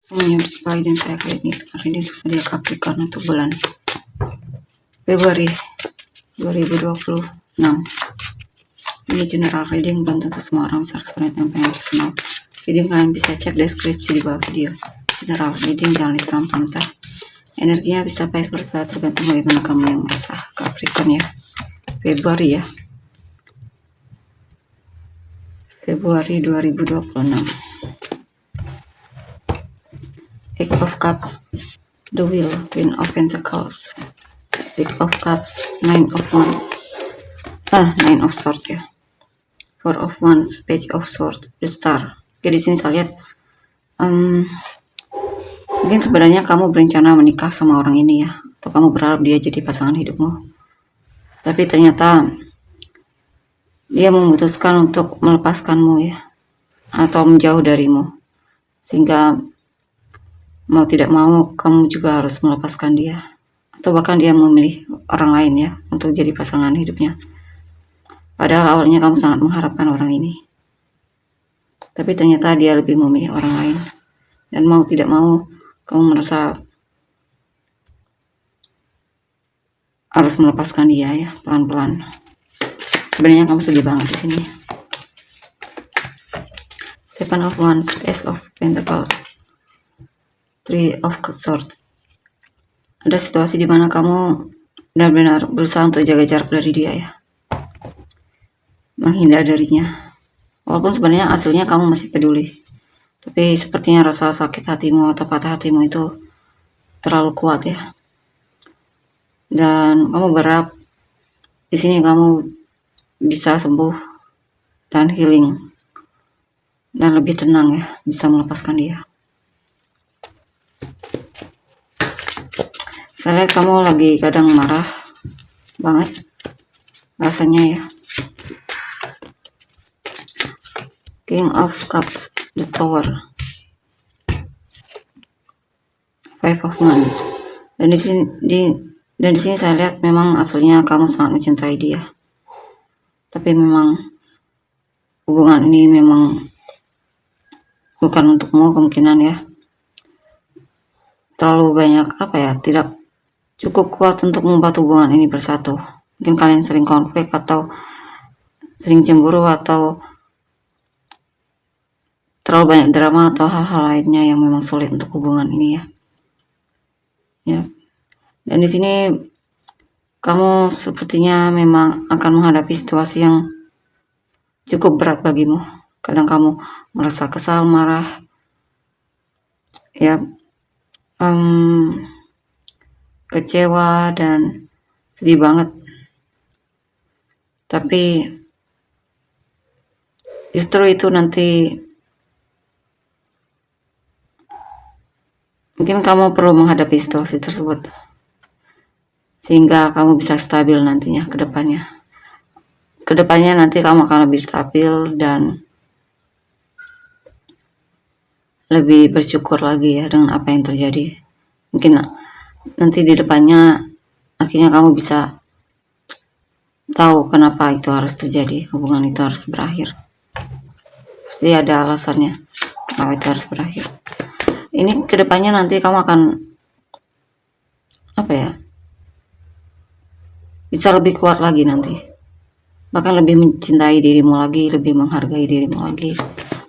Semuanya bersekali dan saya klinik hari ini sedia Capricorn untuk bulan Februari 2026. Ini general reading, belum tentu semua orang secara yang pengen personal. Jadi kalian bisa cek deskripsi di bawah video. General reading, jangan diterang-terang. Energinya bisa vice versa, tergantung bagaimana kamu yang merasa. Capricorn ya, Februari ya, Februari 2026. Eight of Cups, the Wheel, Queen of Pentacles, Six of Cups, Nine of Wands, Nine of Swords ya, Four of Wands, Page of Swords, the Star. Oke, di sini saya lihat mungkin sebenarnya kamu berencana menikah sama orang ini ya, atau kamu berharap dia jadi pasangan hidupmu, tapi ternyata dia memutuskan untuk melepaskanmu ya, atau menjauh darimu, sehingga mau tidak mau kamu juga harus melepaskan dia, atau bahkan dia memilih orang lain ya untuk jadi pasangan hidupnya. Padahal awalnya kamu sangat mengharapkan orang ini, tapi ternyata dia lebih memilih orang lain, dan mau tidak mau kamu merasa harus melepaskan dia ya, pelan-pelan. Sebenarnya kamu sedih banget di sini. Seven of Wands, Ace of Pentacles, Three of Swords. Ada situasi di mana kamu benar-benar berusaha untuk jaga jarak dari dia ya, menghindar darinya. Walaupun sebenarnya aslinya kamu masih peduli, tapi sepertinya rasa sakit hatimu atau patah hatimu itu terlalu kuat ya. Dan kamu berharap di sini kamu bisa sembuh dan healing dan lebih tenang ya, bisa melepaskan dia. Saya lihat kamu lagi kadang marah banget rasanya ya. King of Cups, the Tower, Five of Wands. Dan di sini saya lihat memang aslinya kamu sangat mencintai dia, tapi memang hubungan ini memang bukan untukmu kemungkinan ya. Terlalu banyak tidak cukup kuat untuk membuat hubungan ini bersatu. Mungkin kalian sering konflik atau sering cemburu atau terlalu banyak drama atau hal-hal lainnya yang memang sulit untuk hubungan ini ya. Dan di sini kamu sepertinya memang akan menghadapi situasi yang cukup berat bagimu. Kadang kamu merasa kesal, marah ya, kecewa dan sedih banget. Tapi justru itu nanti mungkin kamu perlu menghadapi situasi tersebut sehingga kamu bisa stabil nantinya ke depannya. Kedepannya nanti kamu akan lebih stabil dan lebih bersyukur lagi ya dengan apa yang terjadi. Mungkin nanti di depannya akhirnya kamu bisa tahu kenapa itu harus terjadi, hubungan itu harus berakhir. Pasti ada alasannya kenapa itu harus berakhir. Ini kedepannya nanti kamu akan bisa lebih kuat lagi nanti, bahkan lebih mencintai dirimu lagi, lebih menghargai dirimu lagi,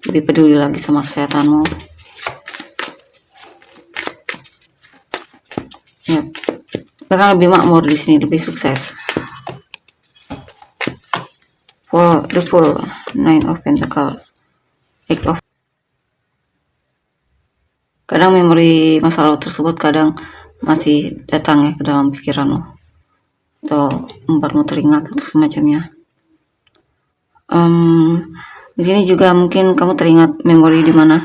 lebih peduli lagi sama kesehatanmu ya, bahkan lebih makmur di sini, lebih sukses. For the Fool, Nine of Pentacles, Eight of. Kadang memori masa lalu tersebut kadang masih datang ya ke dalam pikiranmu atau membuatmu teringat atau semacamnya. Di sini juga mungkin kamu teringat memori di mana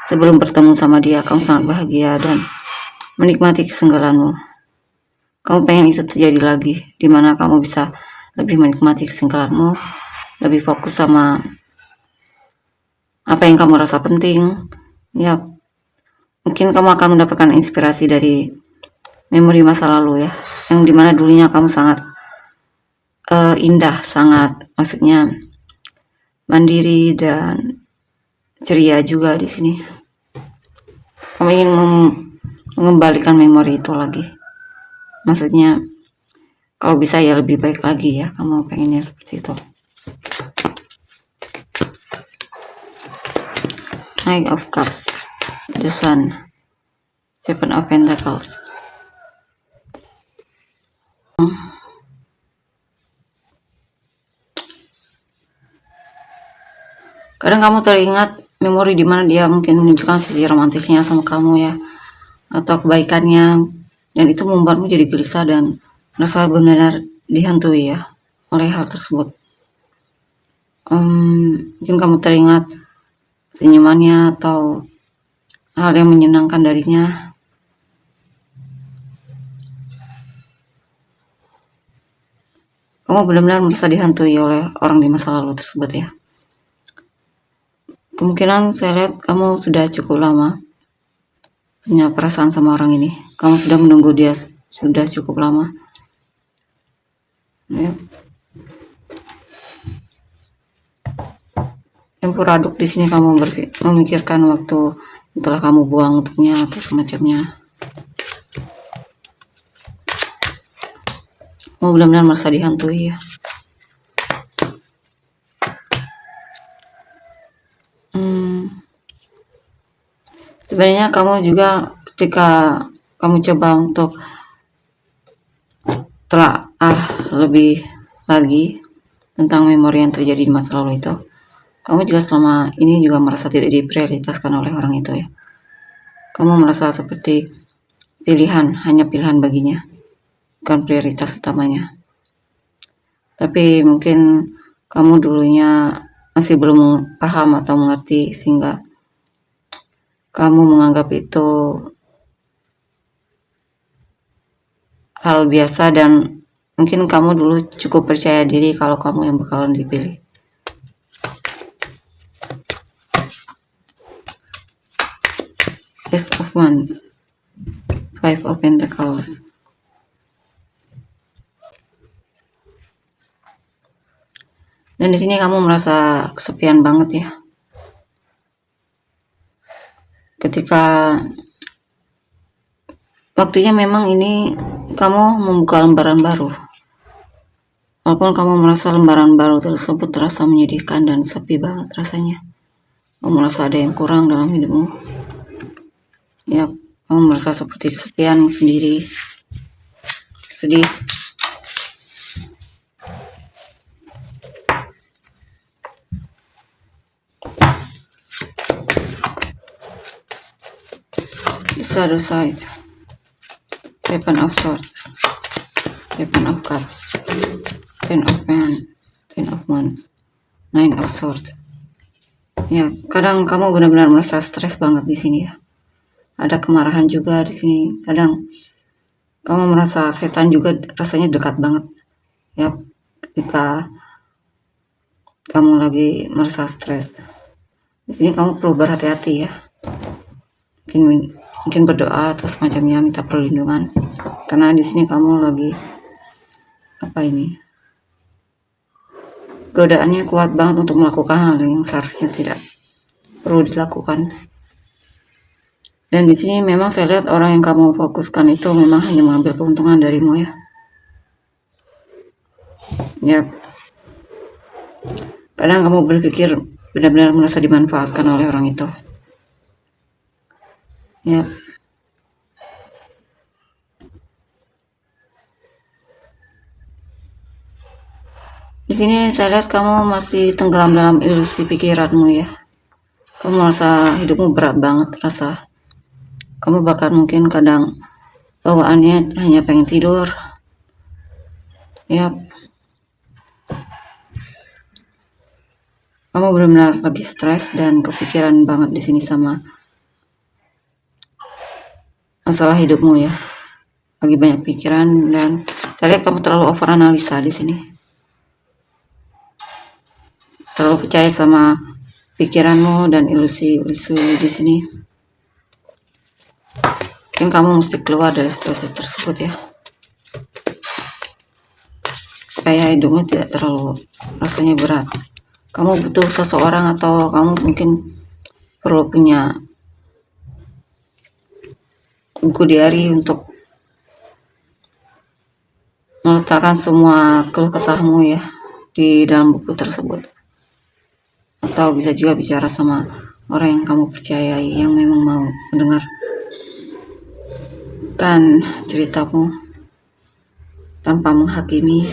sebelum bertemu sama dia kamu sangat bahagia dan menikmati kesenggalanmu. Kamu pengen itu terjadi lagi, di mana kamu bisa lebih menikmati kesenggalanmu, lebih fokus sama apa yang kamu rasa penting ya. Mungkin kamu akan mendapatkan inspirasi dari memori masa lalu ya, yang dimana dulunya kamu sangat indah, sangat maksudnya mandiri dan ceria juga di sini. Kamu ingin mengembalikan memori itu lagi. Maksudnya kalau bisa ya lebih baik lagi ya, kamu pengennya seperti itu. Knight of Cups, the Sun, Seven of Pentacles. Kadang kamu teringat memori dimana dia mungkin menunjukkan sisi romantisnya sama kamu ya, atau kebaikannya, dan itu membuatmu jadi gelisah dan merasa benar-benar dihantui ya oleh hal tersebut. Mungkin kamu teringat senyumannya atau hal yang menyenangkan darinya. Kamu benar-benar merasa dihantui oleh orang di masa lalu tersebut ya. Kemungkinan saya lihat kamu sudah cukup lama punya perasaan sama orang ini. Kamu sudah menunggu dia sudah cukup lama. Ya. Campur aduk di sini kamu memikirkan waktu yang telah kamu buang untuknya atau semacamnya. Kamu benar-benar merasa dihantui ya. Sebenarnya kamu juga ketika kamu coba untuk lebih lagi tentang memori yang terjadi di masa lalu itu, kamu juga selama ini juga merasa tidak diprioritaskan oleh orang itu ya. Kamu merasa seperti hanya pilihan baginya, bukan prioritas utamanya. Tapi mungkin kamu dulunya masih belum paham atau mengerti sehingga kamu menganggap itu hal biasa, dan mungkin kamu dulu cukup percaya diri kalau kamu yang bakalan dipilih. Ace of Wands, Five of Pentacles. Dan di sini kamu merasa kesepian banget ya. Ketika waktunya memang ini kamu membuka lembaran baru. Walaupun kamu merasa lembaran baru tersebut terasa menyedihkan dan sepi banget rasanya. Kamu merasa ada yang kurang dalam hidupmu. Ya, kamu merasa seperti kesepian sendiri. Sedih. The other side. Seven of Swords, Seven of Cups, Ten of Wands, Ten of Wands, Nine of Swords. Ya, kadang kamu benar-benar merasa stres banget di sini ya. Ada kemarahan juga di sini. Kadang kamu merasa setan juga rasanya dekat banget. Ya, ketika kamu lagi merasa stres. Di sini kamu perlu berhati-hati ya. Mungkin berdoa atau semacamnya, minta perlindungan, karena di sini kamu lagi godaannya kuat banget untuk melakukan hal yang seharusnya tidak perlu dilakukan. Dan di sini memang saya lihat orang yang kamu fokuskan itu memang hanya mengambil keuntungan darimu ya. Ya, kadang kamu berpikir benar-benar merasa dimanfaatkan oleh orang itu. Ya. Di sini saya lihat kamu masih tenggelam dalam ilusi pikiranmu ya. Kamu merasa hidupmu berat banget, rasa kamu bahkan mungkin kadang bawaannya hanya pengen tidur. Ya. Kamu benar-benar lagi stres dan kepikiran banget di sini sama masalah hidupmu ya. Lagi banyak pikiran, dan saya lihat kamu terlalu overanalisa di sini. Terlalu percaya sama pikiranmu dan ilusi-ilusi di sini. Mungkin kamu mesti keluar dari stres tersebut ya, supaya hidupmu tidak terlalu rasanya berat. Kamu butuh seseorang, atau kamu mungkin perlu punya buku diary untuk meletakkan semua keluh kesahmu ya di dalam buku tersebut. Atau bisa juga bicara sama orang yang kamu percayai yang memang mau mendengar kan ceritamu tanpa menghakimi.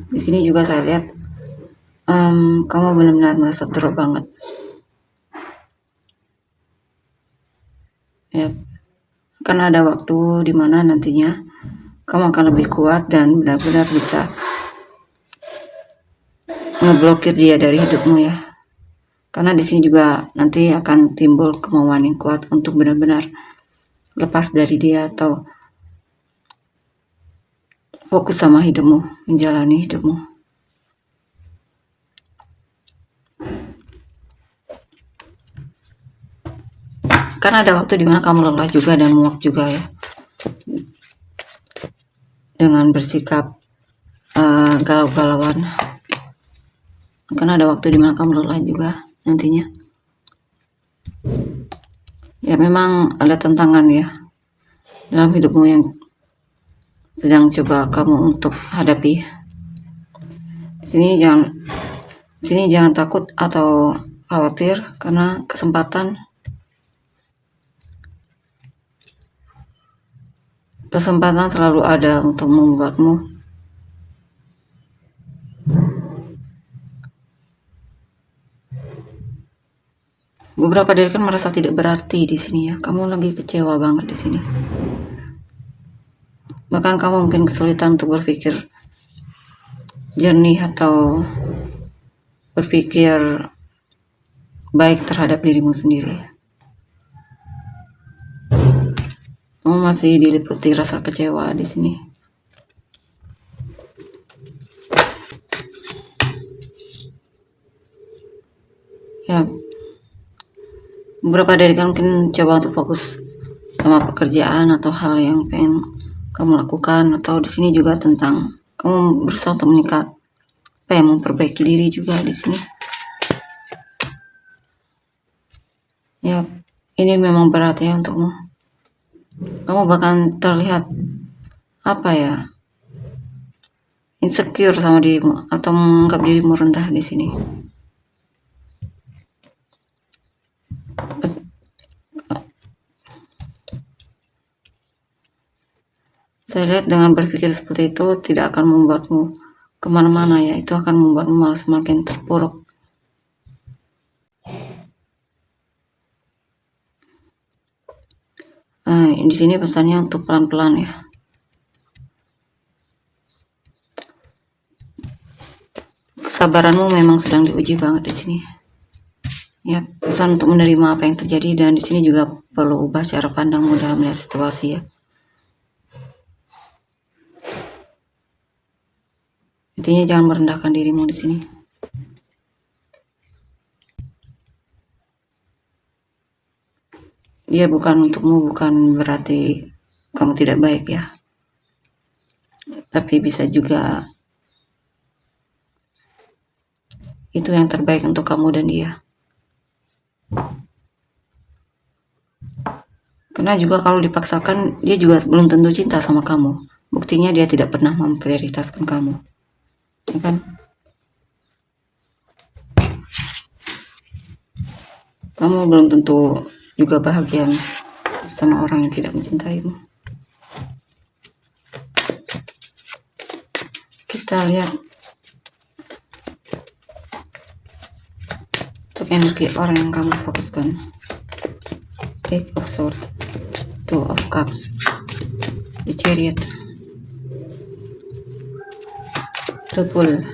Di sini juga saya lihat kamu benar-benar merasa drop banget ya, karena ada waktu dimana nantinya kamu akan lebih kuat dan benar-benar bisa ngeblokir dia dari hidupmu ya, karena di sini juga nanti akan timbul kemauan yang kuat untuk benar-benar lepas dari dia atau fokus sama hidupmu, menjalani hidupmu. Karena ada waktu dimana kamu lelah juga dan muak juga ya, dengan bersikap galau-galauan. Karena ada waktu dimana kamu lelah juga nantinya. Ya memang ada tantangan ya dalam hidupmu yang sedang coba kamu untuk hadapi. Di sini jangan takut atau khawatir, karena kesempatan selalu ada untuk membuatmu beberapa dari kan merasa tidak berarti di sini ya. Kamu lagi kecewa banget di sini. Bahkan kamu mungkin kesulitan untuk berpikir jernih atau berpikir baik terhadap dirimu sendiri. Kamu masih diliputi rasa kecewa di sini. Ya, beberapa dari kamu mungkin coba untuk fokus sama pekerjaan atau hal yang pengen kamu lakukan, atau di sini juga tentang kamu berusaha untuk meningkat, memperbaiki diri juga di sini. Ya, ini memang berat ya untukmu. Kamu bahkan terlihat insecure sama dirimu atau menganggap dirimu rendah di sini. Saya lihat dengan berpikir seperti itu tidak akan membuatmu kemana-mana ya, itu akan membuatmu malah semakin terpuruk. Di sini pesannya untuk pelan-pelan ya. Kesabaranmu memang sedang diuji banget di sini. Ya, pesan untuk menerima apa yang terjadi, dan di sini juga perlu ubah cara pandangmu dalam melihat situasi ya. Intinya jangan merendahkan dirimu di sini. Dia bukan untukmu, bukan berarti kamu tidak baik ya. Tapi bisa juga itu yang terbaik untuk kamu dan dia. Karena juga kalau dipaksakan, dia juga belum tentu cinta sama kamu. Buktinya dia tidak pernah memprioritaskan kamu, ya kan? Kamu belum tentu juga bahagia sama orang yang tidak mencintaimu. Kita lihat untuk energi orang yang kamu fokuskan. Eight of Swords, Two of Cups, The Chariot, The Bull,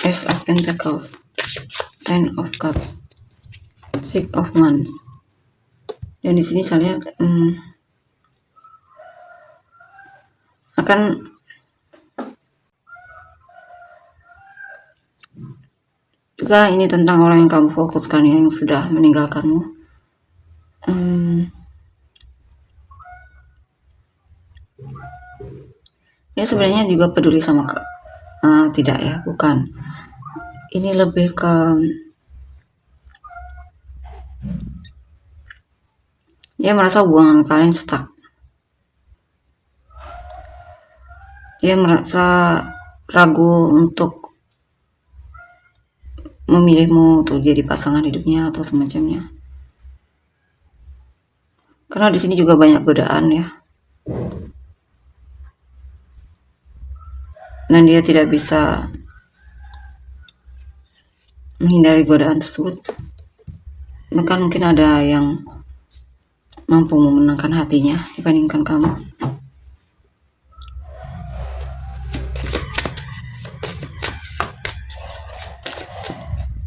Ace of Pentacles, Ten of Cups, Six of Wands. Dan di sini saya lihat akan juga ini tentang orang yang kamu fokuskan yang sudah meninggalkanmu. Ya sebenarnya juga peduli sama Tidak ya, bukan. Ini lebih ke dia merasa hubungan kalian stuck. Dia merasa ragu untuk memilihmu untuk jadi pasangan hidupnya atau semacamnya. Karena di sini juga banyak godaan ya. Dan dia tidak bisa menghindari godaan tersebut. Bahkan mungkin ada yang mampu memenangkan hatinya dibandingkan kamu.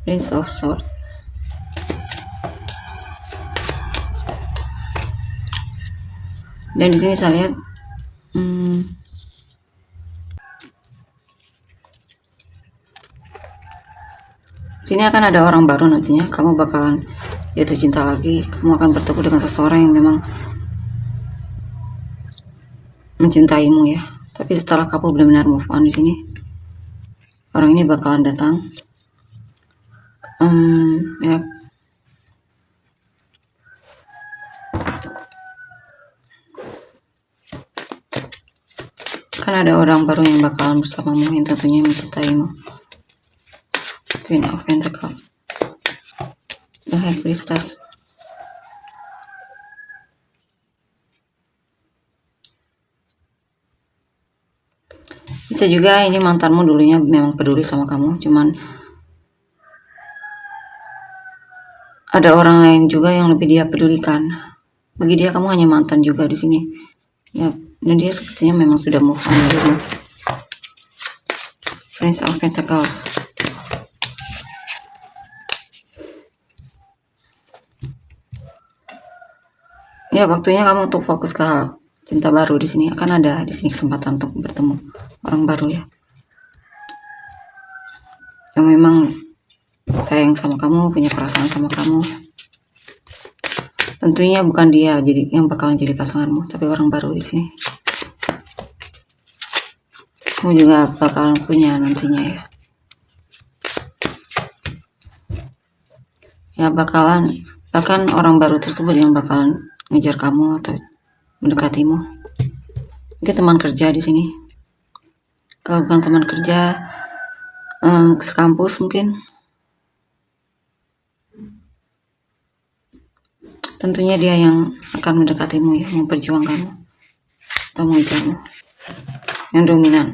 Prince of Swords. Dan di sini saya lihat sini akan ada orang baru nantinya. Kamu bakalan jatuh cinta lagi. Kamu akan bertemu dengan seseorang yang memang mencintaimu ya. Tapi setelah kamu benar-benar move on di sini, orang ini bakalan datang. Ya. Kan ada orang baru yang bakalan bersamamu yang tentunya mencintaimu. Queen of Pentacles, The High Priestess. Bisa juga ini mantanmu dulunya memang peduli sama kamu, cuman ada orang lain juga yang lebih dia pedulikan. Bagi dia kamu hanya mantan juga di sini. Ya, dan dia sepertinya memang sudah move on dulu. Prince of Pentacles. Ya, waktunya kamu untuk fokus ke cinta baru di sini. Akan ada di sini kesempatan untuk bertemu orang baru ya. Yang memang sayang sama kamu, punya perasaan sama kamu. Tentunya bukan dia jadi yang bakalan jadi pasanganmu, tapi orang baru di sini. Kamu juga bakalan punya nantinya ya. Ya bahkan orang baru tersebut yang bakalan ngejar kamu atau mendekatimu. Mungkin teman kerja di sini. Kalau bukan teman kerja, sekampus mungkin. Tentunya dia yang akan mendekatimu ya, memperjuangkanmu atau mengejarmu. Yang dominan.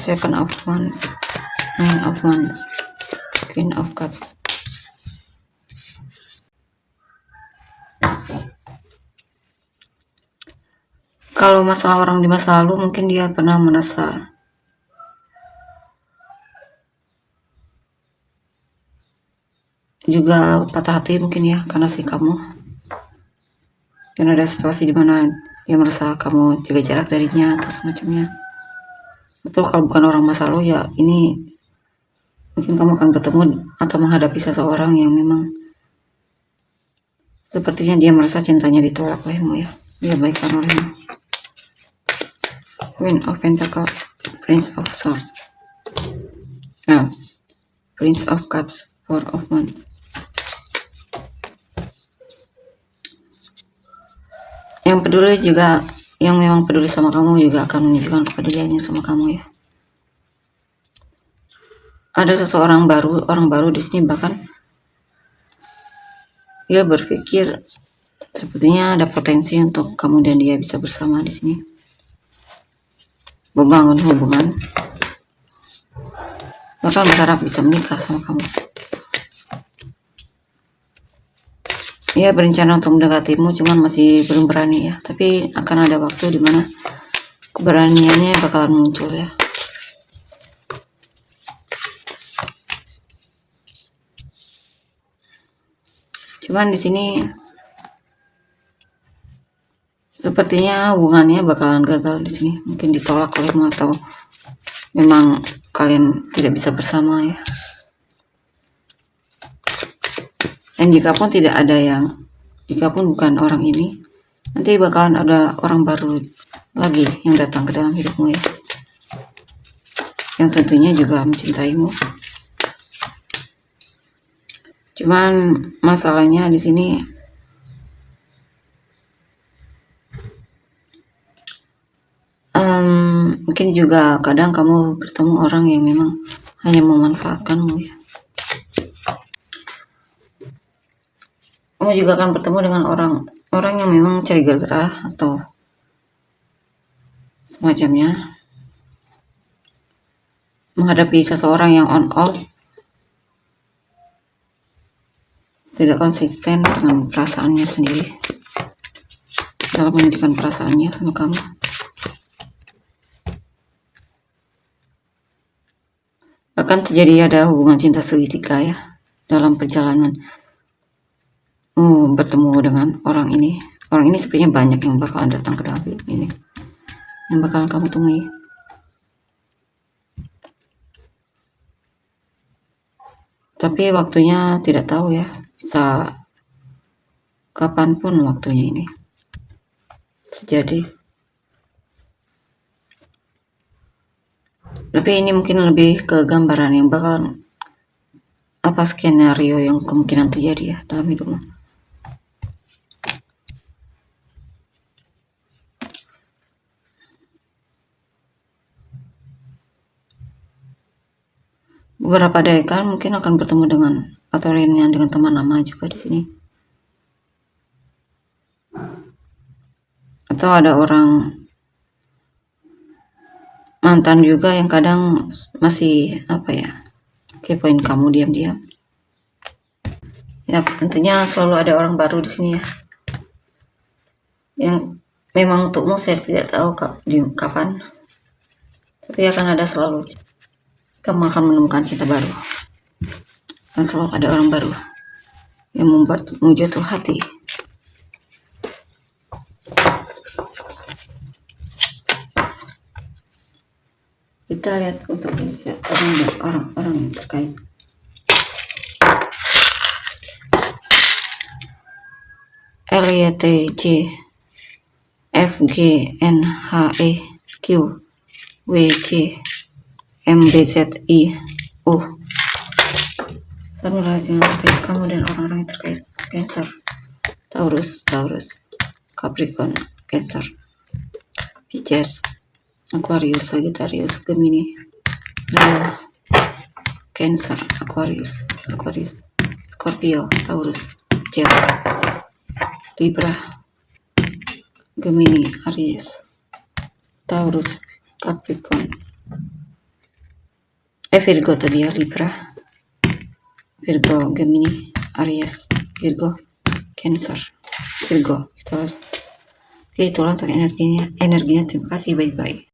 Seven of Wands, Nine of Wands, Queen of Cups. Kalau masalah orang di masa lalu, mungkin dia pernah merasa juga patah hati mungkin ya karena kamu. Dan ada situasi di mana dia merasa kamu jaga jarak darinya atau semacamnya. Betul, kalau bukan orang masa lalu ya ini mungkin kamu akan ketemu atau menghadapi seseorang yang memang sepertinya dia merasa cintanya ditolak olehmu ya, dia baikkan olehmu. Queen of Pentacles, Prince of Swords, Prince of Cups, Four of Wands. Yang peduli juga, yang memang peduli sama kamu juga akan menunjukkan kepeduliannya sama kamu ya. Ada seseorang baru, orang baru di sini, bahkan dia berpikir sepertinya ada potensi untuk kamu dan dia bisa bersama di sini, membangun hubungan, bahkan berharap bisa menikah sama kamu. Dia berencana untuk mendekatimu, cuman masih belum berani ya. Tapi akan ada waktu dimana keberaniannya bakalan muncul ya. Cuman di sini sepertinya hubungannya bakalan gagal di sini. Mungkin ditolak olehmu atau memang kalian tidak bisa bersama ya. Dan jika pun tidak ada yang jikapun bukan orang ini, nanti bakalan ada orang baru lagi yang datang ke dalam hidupmu ya, yang tentunya juga mencintaimu. Cuman masalahnya di sini mungkin juga kadang kamu bertemu orang yang memang hanya memanfaatkanmu ya. Kamu juga akan bertemu dengan orang yang memang cari gara-gara atau semacamnya, menghadapi seseorang yang on off, tidak konsisten dengan perasaannya sendiri dalam menunjukkan perasaannya sama kamu. Akan terjadi ada hubungan cinta segitiga ya dalam perjalanan bertemu dengan orang ini. Orang ini sepertinya banyak yang bakalan datang ke dalam hidup ini, yang bakalan kamu temui. Tapi waktunya tidak tahu ya, bisa kapanpun waktunya ini terjadi. Tapi ini mungkin lebih ke gambaran yang bakalan apa skenario yang kemungkinan terjadi ya dalam hidupmu. Beberapa dari kalian mungkin akan bertemu dengan atau reunian dengan teman lama juga di sini. Atau ada orang mantan juga yang kadang masih kepoin kamu diam-diam. Ya tentunya selalu ada orang baru di sini ya, yang memang untukmu saya tidak tahu kapan, tapi akan ada selalu. Kamu akan menemukan cinta baru, dan selalu ada orang baru yang membuatmu jatuh hati. Kita lihat untuk orang-orang yang terkait. LYT J F G N H E Q W C MBZI Saudara rahasia kamu dan orang-orang yang terkait. Cancer, Taurus, Capricorn, Cancer, Pisces, Aquarius, Sagittarius, Gemini, Leo, Cancer, Aquarius, Scorpio, Taurus, Pisces, Libra, Gemini, Aries, Taurus, Capricorn, Virgo tadi ya, Libra, Virgo, Gemini, Aries, Virgo, Cancer, Virgo. Itulah untuk energinya. Terima kasih, bye-bye.